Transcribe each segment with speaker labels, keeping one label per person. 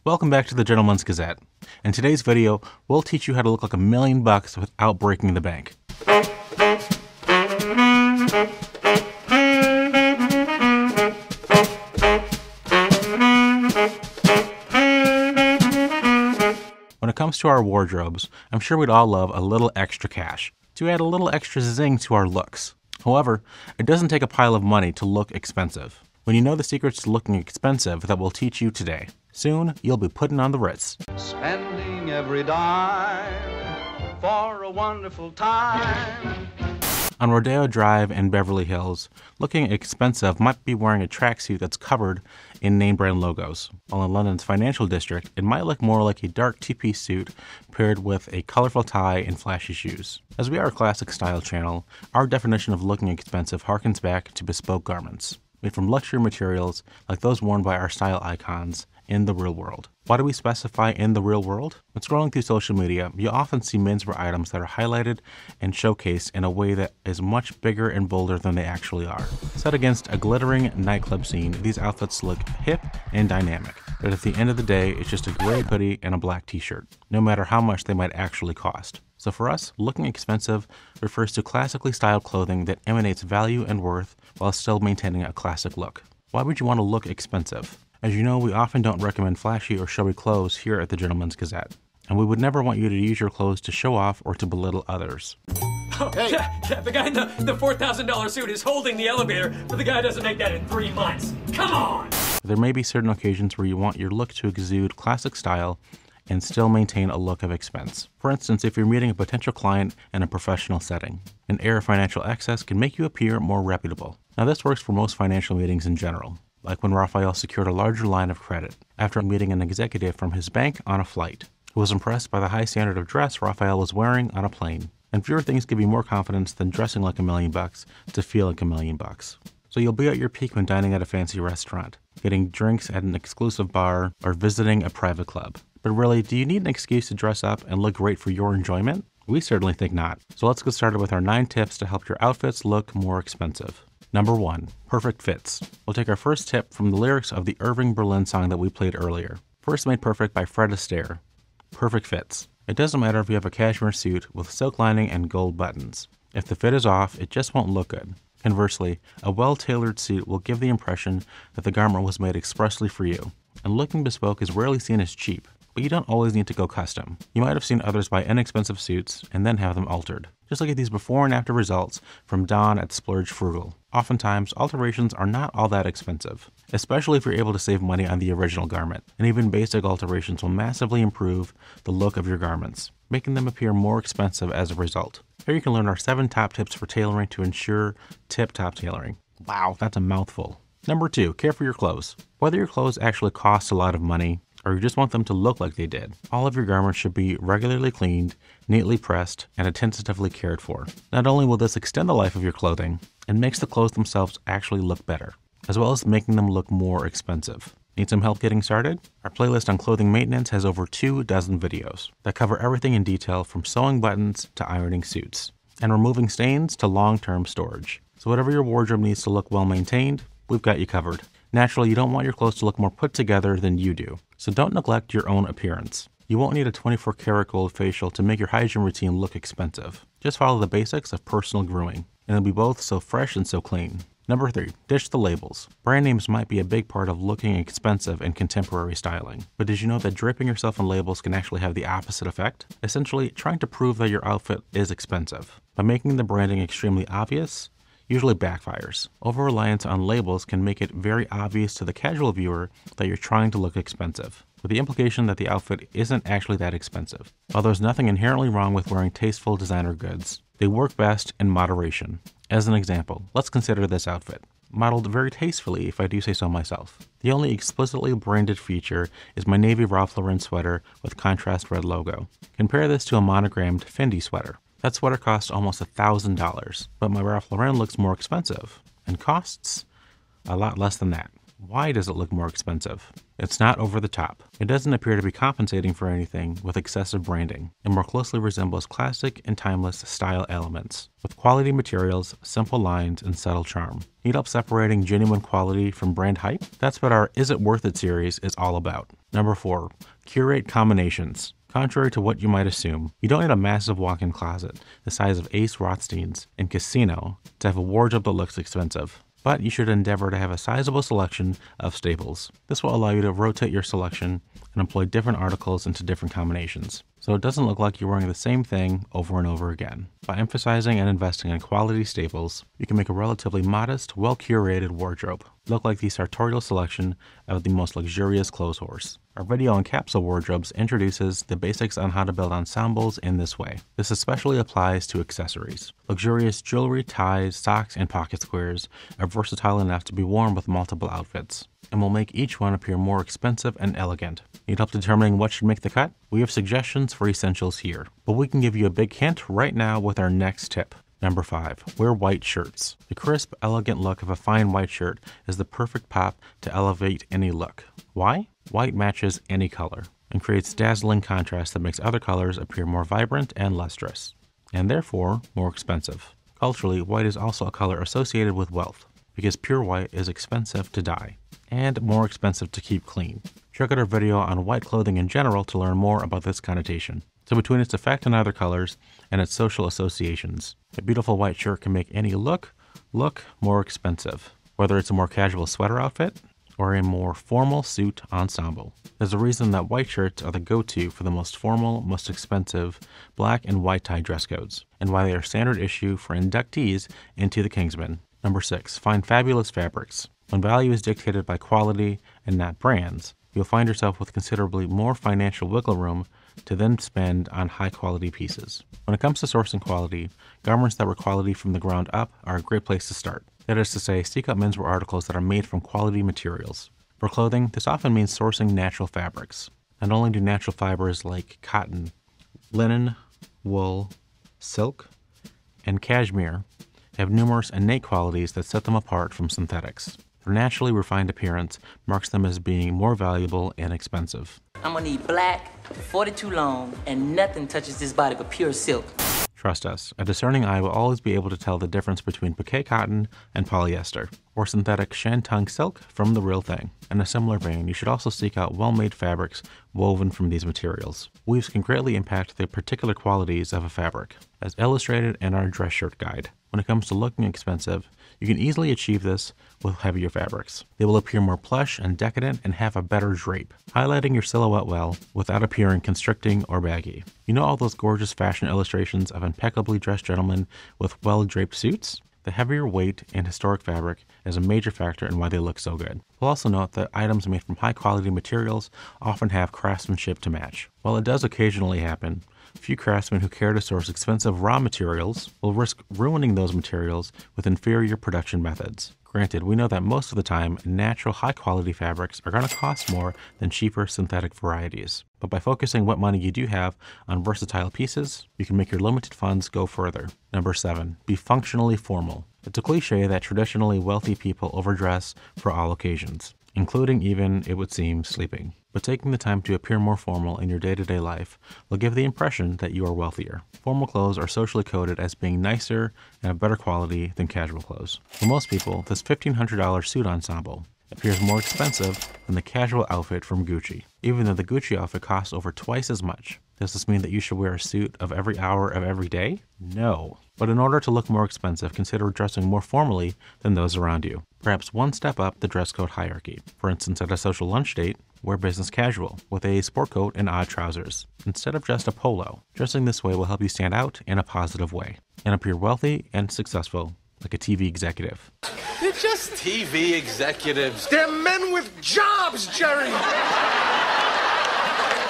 Speaker 1: Welcome back to the Gentleman's Gazette. In today's video, we'll teach you how to look like $1,000,000 without breaking the bank. When it comes to our wardrobes, I'm sure we'd all love a little extra cash to add a little extra zing to our looks. However, it doesn't take a pile of money to look expensive. When you know the secrets to looking expensive that we'll teach you today, soon you'll be putting on the Ritz.
Speaker 2: Spending every dime for a wonderful time.
Speaker 1: On Rodeo Drive in Beverly Hills, looking expensive might be wearing a tracksuit that's covered in name brand logos. While in London's financial district, it might look more like a dark two-piece suit paired with a colorful tie and flashy shoes. As we are a classic style channel, our definition of looking expensive harkens back to bespoke garments, made from luxury materials like those worn by our style icons in the real world. Why do we specify in the real world? When scrolling through social media, you often see menswear items that are highlighted and showcased in a way that is much bigger and bolder than they actually are. Set against a glittering nightclub scene, these outfits look hip and dynamic, but at the end of the day, it's just a gray hoodie and a black t-shirt, no matter how much they might actually cost. So for us, looking expensive refers to classically styled clothing that emanates value and worth while still maintaining a classic look. Why would you want to look expensive? As you know, we often don't recommend flashy or showy clothes here at the Gentleman's Gazette, and we would never want you to use your clothes to show off or to belittle others.
Speaker 3: Oh, hey. Yeah, the guy in the $4,000 suit is holding the elevator, but the guy doesn't make that in 3 months. Come on!
Speaker 1: There may be certain occasions where you want your look to exude classic style and still maintain a look of expense. For instance, if you're meeting a potential client in a professional setting, an air of financial excess can make you appear more reputable. Now this works for most financial meetings in general, like when Raphael secured a larger line of credit after meeting an executive from his bank on a flight, who was impressed by the high standard of dress Raphael was wearing on a plane. And fewer things give you more confidence than dressing like $1,000,000 to feel like $1,000,000. So you'll be at your peak when dining at a fancy restaurant, getting drinks at an exclusive bar, or visiting a private club. But really, do you need an excuse to dress up and look great for your enjoyment? We certainly think not. So let's get started with our 9 tips to help your outfits look more expensive. Number 1, perfect fits. We'll take our first tip from the lyrics of the Irving Berlin song that we played earlier. First made perfect by Fred Astaire. Perfect fits. It doesn't matter if you have a cashmere suit with silk lining and gold buttons. If the fit is off, it just won't look good. Conversely, a well-tailored suit will give the impression that the garment was made expressly for you. And looking bespoke is rarely seen as cheap, but you don't always need to go custom. You might have seen others buy inexpensive suits and then have them altered. Just look at these before and after results from Dawn at Splurgefrugal. Oftentimes, alterations are not all that expensive, especially if you're able to save money on the original garment. And even basic alterations will massively improve the look of your garments, making them appear more expensive as a result. Here you can learn our 7 top tips for tailoring to ensure tip-top tailoring. Wow, that's a mouthful. Number 2, care for your clothes. Whether your clothes actually cost a lot of money, or you just want them to look like they did, all of your garments should be regularly cleaned, neatly pressed, and attentively cared for. Not only will this extend the life of your clothing, it makes the clothes themselves actually look better, as well as making them look more expensive. Need some help getting started? Our playlist on clothing maintenance has over 24 videos that cover everything in detail from sewing buttons to ironing suits, and removing stains to long-term storage. So whatever your wardrobe needs to look well maintained, we've got you covered. Naturally, you don't want your clothes to look more put together than you do, so don't neglect your own appearance. You won't need a 24-karat gold facial to make your hygiene routine look expensive. Just follow the basics of personal grooming, and it'll be both so fresh and so clean. Number 3, ditch the labels. Brand names might be a big part of looking expensive in contemporary styling, but did you know that draping yourself in labels can actually have the opposite effect? Essentially, trying to prove that your outfit is expensive. By making the branding extremely obvious, usually backfires. Over-reliance on labels can make it very obvious to the casual viewer that you're trying to look expensive, with the implication that the outfit isn't actually that expensive. While there's nothing inherently wrong with wearing tasteful designer goods, they work best in moderation. As an example, let's consider this outfit. Modeled very tastefully, if I do say so myself. The only explicitly branded feature is my navy Ralph Lauren sweater with contrast red logo. Compare this to a monogrammed Fendi sweater. That sweater costs almost $1,000, but my Ralph Lauren looks more expensive and costs a lot less than that. Why does it look more expensive? It's not over the top. It doesn't appear to be compensating for anything with excessive branding. It more closely resembles classic and timeless style elements, with quality materials, simple lines, and subtle charm. Need help separating genuine quality from brand hype? That's what our Is It Worth It series is all about. Number 4. Curate Combinations. Contrary to what you might assume, you don't need a massive walk-in closet the size of Ace Rothstein's in Casino to have a wardrobe that looks expensive. But you should endeavor to have a sizable selection of staples. This will allow you to rotate your selection and employ different articles into different combinations, so it doesn't look like you're wearing the same thing over and over again. By emphasizing and investing in quality staples, you can make a relatively modest, well-curated wardrobe look like the sartorial selection of the most luxurious clothes horse. Our video on capsule wardrobes introduces the basics on how to build ensembles in this way. This especially applies to accessories. Luxurious jewelry, ties, socks, and pocket squares are versatile enough to be worn with multiple outfits, and will make each one appear more expensive and elegant. Need help determining what should make the cut? We have suggestions for essentials here, but we can give you a big hint right now with our next tip. Number 5. Wear white shirts. The crisp, elegant look of a fine white shirt is the perfect pop to elevate any look. Why? White matches any color and creates dazzling contrast that makes other colors appear more vibrant and lustrous, and therefore more expensive. Culturally, white is also a color associated with wealth, because pure white is expensive to dye and more expensive to keep clean. Check out our video on white clothing in general to learn more about this connotation. So between its effect on other colors and its social associations, a beautiful white shirt can make any look more expensive, whether it's a more casual sweater outfit or a more formal suit ensemble. There's a reason that white shirts are the go-to for the most formal, most expensive black and white tie dress codes, and why they are standard issue for inductees into the Kingsmen. Number 6. Find fabulous fabrics. When value is dictated by quality and not brands, you'll find yourself with considerably more financial wiggle room to then spend on high-quality pieces. When it comes to sourcing quality, garments that were quality from the ground up are a great place to start. That is to say, seek out menswear articles that are made from quality materials. For clothing, this often means sourcing natural fabrics. Not only do natural fibers like cotton, linen, wool, silk, and cashmere have numerous innate qualities that set them apart from synthetics. Their naturally refined appearance marks them as being more valuable and expensive.
Speaker 4: I'm gonna need black, 42 long, and nothing touches this body but pure silk.
Speaker 1: Trust us, a discerning eye will always be able to tell the difference between piqué cotton and polyester, or synthetic shantung silk from the real thing. In a similar vein, you should also seek out well-made fabrics woven from these materials. Weaves can greatly impact the particular qualities of a fabric, as illustrated in our dress shirt guide. When it comes to looking expensive, you can easily achieve this with heavier fabrics. They will appear more plush and decadent and have a better drape, highlighting your silhouette well without appearing constricting or baggy. You know all those gorgeous fashion illustrations of impeccably dressed gentlemen with well-draped suits? The heavier weight and historic fabric is a major factor in why they look so good. We'll also note that items made from high-quality materials often have craftsmanship to match. While it does occasionally happen, few craftsmen who care to source expensive raw materials will risk ruining those materials with inferior production methods. Granted, we know that most of the time, natural high-quality fabrics are going to cost more than cheaper synthetic varieties. But by focusing what money you do have on versatile pieces, you can make your limited funds go further. Number 7. Be functionally formal. It's a cliche that traditionally wealthy people overdress for all occasions, including even, it would seem, sleeping. But taking the time to appear more formal in your day-to-day life will give the impression that you are wealthier. Formal clothes are socially coded as being nicer and of better quality than casual clothes. For most people, this $1,500 suit ensemble appears more expensive than the casual outfit from Gucci, even though the Gucci outfit costs over twice as much. Does this mean that you should wear a suit of every hour of every day? No. But in order to look more expensive, consider dressing more formally than those around you. Perhaps one step up the dress code hierarchy. For instance, at a social lunch date, wear business casual with a sport coat and odd trousers, instead of just a polo. Dressing this way will help you stand out in a positive way and appear wealthy and successful, like a TV executive.
Speaker 5: They're just TV executives. They're men with jobs, Jerry.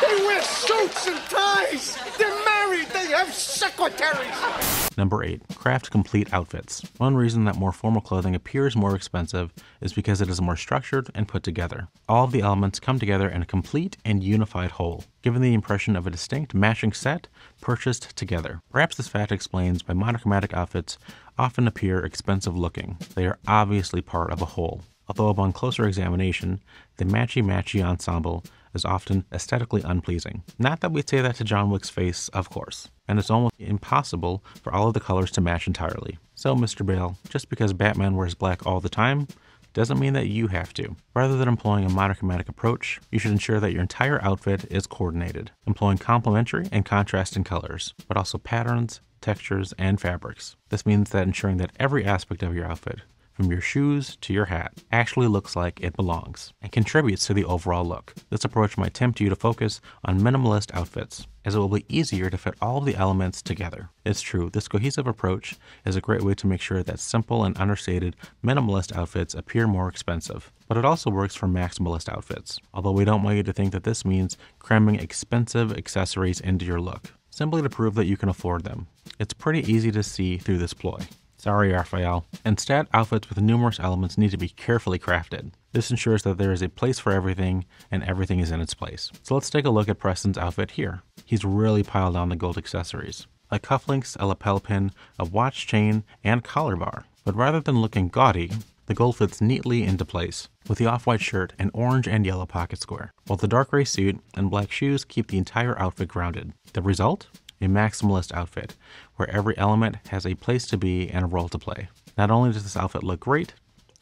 Speaker 5: They wear suits and ties. They're married. They have secretaries.
Speaker 1: Number 8. Craft complete outfits. One reason that more formal clothing appears more expensive is because it is more structured and put together. All of the elements come together in a complete and unified whole, giving the impression of a distinct matching set purchased together. Perhaps this fact explains why monochromatic outfits often appear expensive looking. They are obviously part of a whole. although upon closer examination, the matchy-matchy ensemble is often aesthetically unpleasing. Not that we'd say that to John Wick's face, of course, and it's almost impossible for all of the colors to match entirely. So, Mr. Bale, just because Batman wears black all the time doesn't mean that you have to. Rather than employing a monochromatic approach, you should ensure that your entire outfit is coordinated, employing complementary and contrasting colors, but also patterns, textures, and fabrics. This means that ensuring that every aspect of your outfit, from your shoes to your hat, actually looks like it belongs and contributes to the overall look. This approach might tempt you to focus on minimalist outfits, as it will be easier to fit all of the elements together. It's true, this cohesive approach is a great way to make sure that simple and understated minimalist outfits appear more expensive, but it also works for maximalist outfits, although we don't want you to think that this means cramming expensive accessories into your look, simply to prove that you can afford them. It's pretty easy to see through this ploy. Sorry, Raphael. Instead, outfits with numerous elements need to be carefully crafted. This ensures that there is a place for everything and everything is in its place. So let's take a look at Preston's outfit here. He's really piled on the gold accessories, like cufflinks, a lapel pin, a watch chain, and collar bar. But rather than looking gaudy, the gold fits neatly into place, with the off-white shirt and orange and yellow pocket square, while the dark gray suit and black shoes keep the entire outfit grounded. The result? A maximalist outfit, where every element has a place to be and a role to play. Not only does this outfit look great,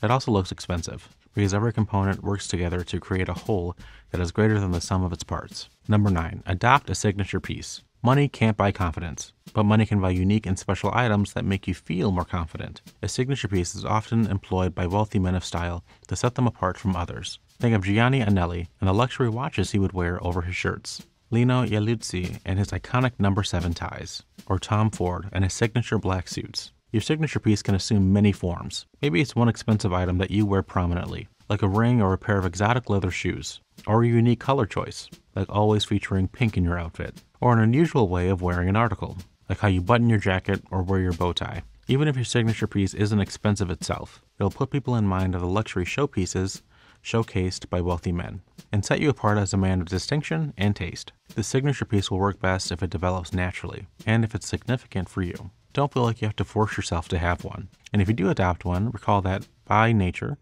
Speaker 1: it also looks expensive, because every component works together to create a whole that is greater than the sum of its parts. Number 9. Adopt a signature piece. Money can't buy confidence, but money can buy unique and special items that make you feel more confident. A signature piece is often employed by wealthy men of style to set them apart from others. Think of Gianni Agnelli and the luxury watches he would wear over his shirts, Lino Ieluzzi and his iconic No. 7 ties, or Tom Ford and his signature black suits. Your signature piece can assume many forms. Maybe it's one expensive item that you wear prominently, like a ring or a pair of exotic leather shoes, or a unique color choice, like always featuring pink in your outfit, or an unusual way of wearing an article, like how you button your jacket or wear your bow tie. Even if your signature piece isn't expensive itself, it'll put people in mind of the luxury showpieces showcased by wealthy men, and set you apart as a man of distinction and taste. The signature piece will work best if it develops naturally, and if it's significant for you. Don't feel like you have to force yourself to have one. And if you do adopt one, recall that, by nature,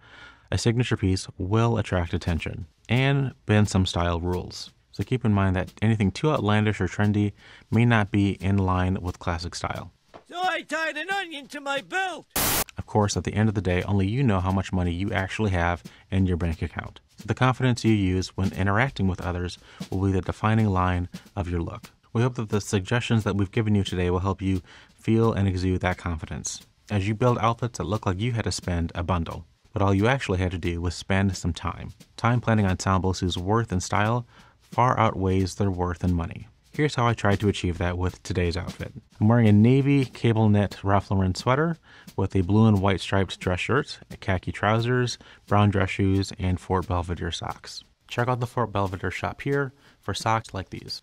Speaker 1: a signature piece will attract attention, and bend some style rules. So keep in mind that anything too outlandish or trendy may not be in line with classic style.
Speaker 5: So I tied an onion to my belt.
Speaker 1: Of course, at the end of the day, only you know how much money you actually have in your bank account. So the confidence you use when interacting with others will be the defining line of your look. We hope that the suggestions that we've given you today will help you feel and exude that confidence as you build outfits that look like you had to spend a bundle, but all you actually had to do was spend some time. Time planning ensembles whose worth and style far outweighs their worth in money. Here's how I tried to achieve that with today's outfit. I'm wearing a navy cable knit Ralph Lauren sweater with a blue and white striped dress shirt, khaki trousers, brown dress shoes, and Fort Belvedere socks. Check out the Fort Belvedere shop here for socks like these.